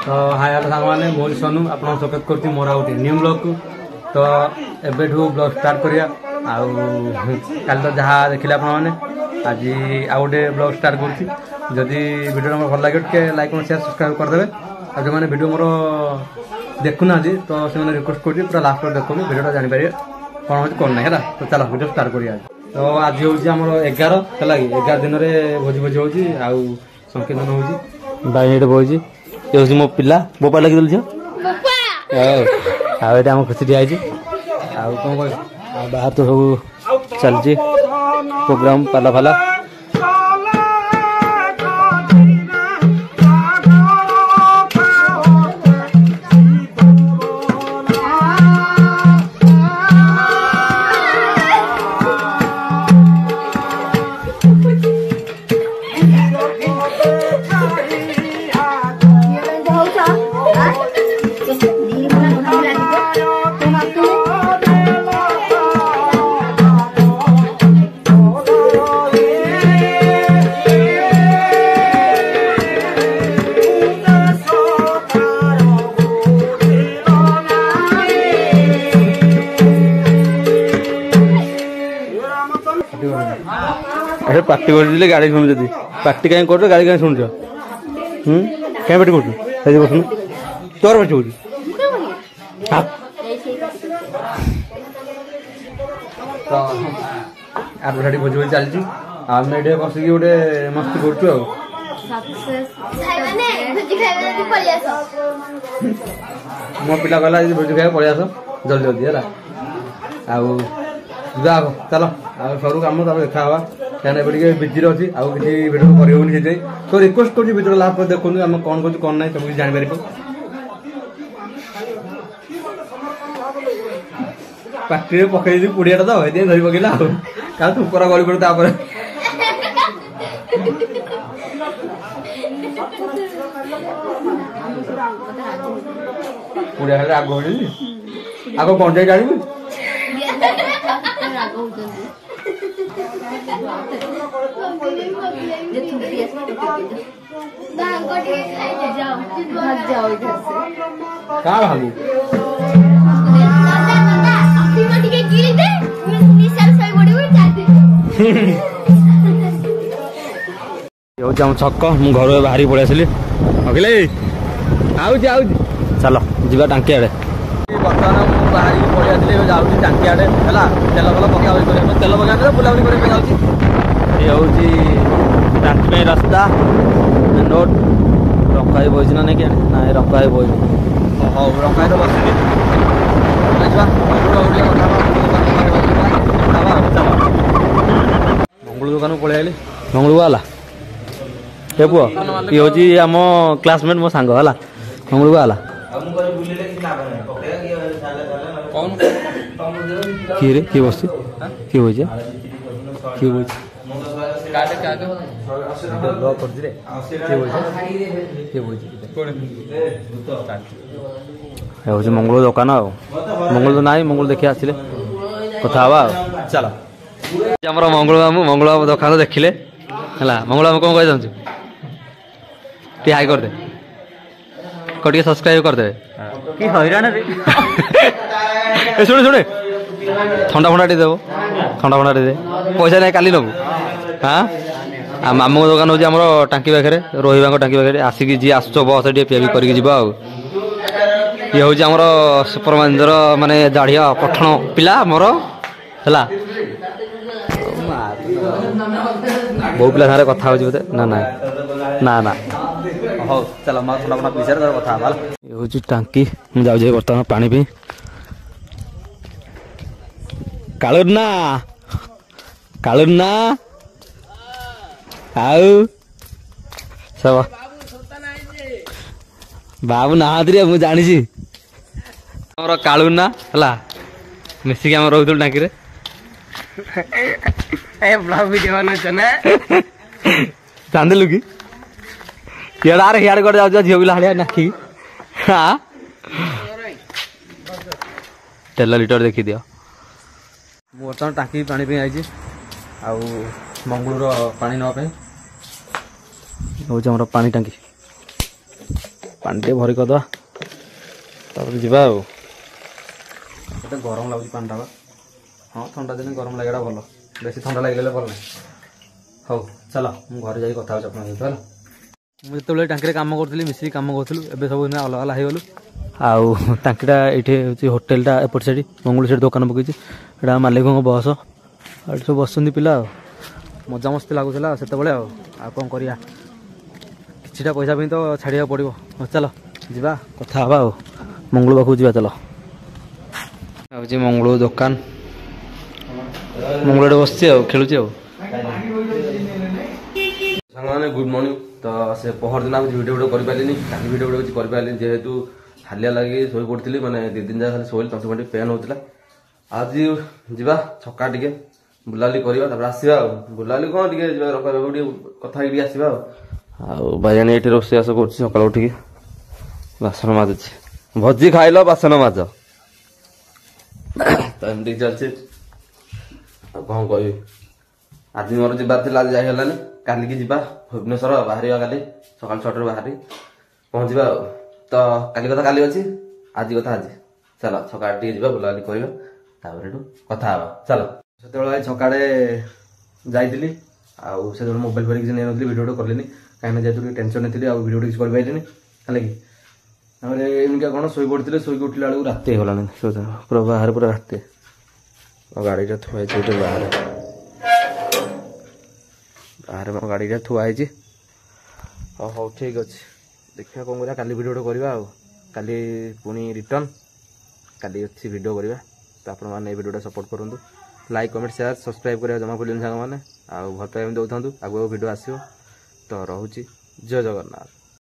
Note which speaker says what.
Speaker 1: तो hi hello सांग मैंने मोल सोनू आप स्वागत कर मोर गोटे न्यू ब्लॉग को। तो एबेठू ब्लॉग स्टार्ट करिया कल तो जहाँ देखिले आपने आज आउ गोटे ब्लॉग स्टार्ट करुँची। जदि वीडियो मोर भल लगे टे लाइक शेयर सब्सक्राइब करदे। और जो मैंने वीडियो मोर देखुना तो से रिक्वेस्ट कर पूरा लास्ट तक देखो वीडियो जानीपर कौन हो कौन ना है। तो चलो वीडियो स्टार्ट करिया। तो आज हूँ आम 11 है कि 11 दिन में भोजी भोजी होगी आउ संकीर्तन होगी बाइट बोची ये हूँ मो पिला बोपा लगे झील आम खुशी दिखाई कौन कह बाहर तो सब चलती प्रोग्राम पाला फाला। पार्टी कर गाड़ी शुणु जदि पार्टी कहीं कर गाड़ी कहीं शुणुच कहीं पार्टी कर बस तोर पार्टी हो आठ भोज भोज चलती आम ये बस गोटे मस्ती करूँ मो पिला कहला भोज खाई पलि आस जल्दी जल्दी है आउ चलो सरू कम देखा हवा क्या बिजी अच्छी आउ कि भिडियो करनी तो रिक्वेस्ट कर भिडियो लास्ट देखो आम कौन कर कौन ना सब कुछ जापर पार्टी पकई पुड़िया तो ये धरी पकड़ा क्या तुपर गली पड़े पुड़िया खाली आग आग कौन जाए जानी क्या भागू छक मु घर बाहरी पड़े आसली अखिले आउज चलो जीवा टांकी आड़े बर्तमान मुझे बाहर पड़े आसली जाऊँगी टांकी आड़े है तेल फल पका तेल पका बुलाबुली कर जाऊँगी ये हूँ टांकी रास्ता नोट रंका बही ना नहीं ना रंका बही हाँ रंका तो बस मंगल दुकान पलि आली मंगल आला हे पुओ ये हूँ आम क्लासमेट मो सांग है मंगल आला किए रे किए बस किए बजे किए बजे हूँ मंगल दुकान आ मंगल तो ना मंगल देखिए आसिले कथा चलो आमर मंगल बाबू मंगल बाबू दुकान देखिले है मंगल बाबू कौन कह चाहूँ टे हाई करदे टे सब्सक्राइब करदे कि हैरान शुणे शुणे ठंडा फंडा टे देव ठंडा फंडा टे दे पैसा नहीं काली नबू हाँ मामू दुकान हूँ आम टांकी पाखे रोहिबा टांकी पाखे आसिक जी आस बस टे पिया करके जी ये हूँ आमर सुपरमाइंजर माने दाढ़िया पठण पिला मोर है बहु पिला सारे कथा हो बोते ना ना ना ना हो चलो मैं थोड़ा अपना विचार कथा ये हूँ टांकी मुझे जाऊँ बर्तमान पानी पी कालुना कालुना आउ सब बाबू नहाद्री मुझे जानी आम कालुना है मिसिक आम रोक टांकी चांदिलु कि इाड़े हियाड़े कटे जाऊ झील पिला हाड़िया नाखी हाँ तेल लिटर देखी दियो बर्तमान टांकी पानी पे आई आउ मंगलूर पानी नापे हूँ आम पानी टांकी पानी टे भरी करदे जा गरम लगुच पाटा हाँ ठंडा दिन गरम लगे भल बेसी ठंडा लगे भल ना हौ चल मुझे घर जाकि कथा आप मुझे टांकी कम करी मिसिक कम करूँ ए सब अलग अलग हो गलु आउ टांकीटा ये होटेलटा एपट साइड मंगल साइड दुकान पकई एटा मालिक बस सब बस पिला मजा मस्ती लगुला से कौन करा किटा पैसा तो छाड़ा पड़ो चल जा कथा मंगल पाक जा चल आउे मंगल दुकान मंगल बस खेलुची सारे गुड मॉर्निंग तो से पहर दिन वीडियो कर पारे वीडियो किसी कर पारे जेहेतु हालिया लगे शो पड़ी मैंने 2 दिन जाए शोल तंटी पेन होता आज जा छका टे बुलाली करवा आसवा बुलाली कौन टे कथा आसवा भाई ये रोषेस कर सका उठिक बासन माजुची भजी खाइल बासन माज तो एमती चलती कौन कह आज मोर जबार थी आज जाइगलानी काली की जा भुवनेश्वर बाहर काली सका 6 बाहर पहुँचा तो काली कथा काली अच्छी आज कथा आज चल छका टे जा बुलाबुली करवा कथा चल से छकाड़े जाइली से मोबाइल फोन किसी नहीं वीडियो करें कहीं जेहतु टेंशन थी वीडियो किसी कर पारे है कि एमका कौन शो पड़ते शोक उठला बेलू रात होगा पूरा बाहर पूरा रात गाड़ीटा थुआई बाहर बाहर मो गाड़ीटा थुआई हाँ ठीक अच्छे देखिए कौन करा काली वीडियो करवा काली पुणी रिटर्न काली अच्छी वीडियो करवा तो आप वीडियो सपोर्ट करूँ लाइक कमेंट शेयर सब्सक्राइब करा जमा भूल सांग मैंने भल पाइबा दौं आगे वीडियो आसो तो रोची जय जगन्नाथ।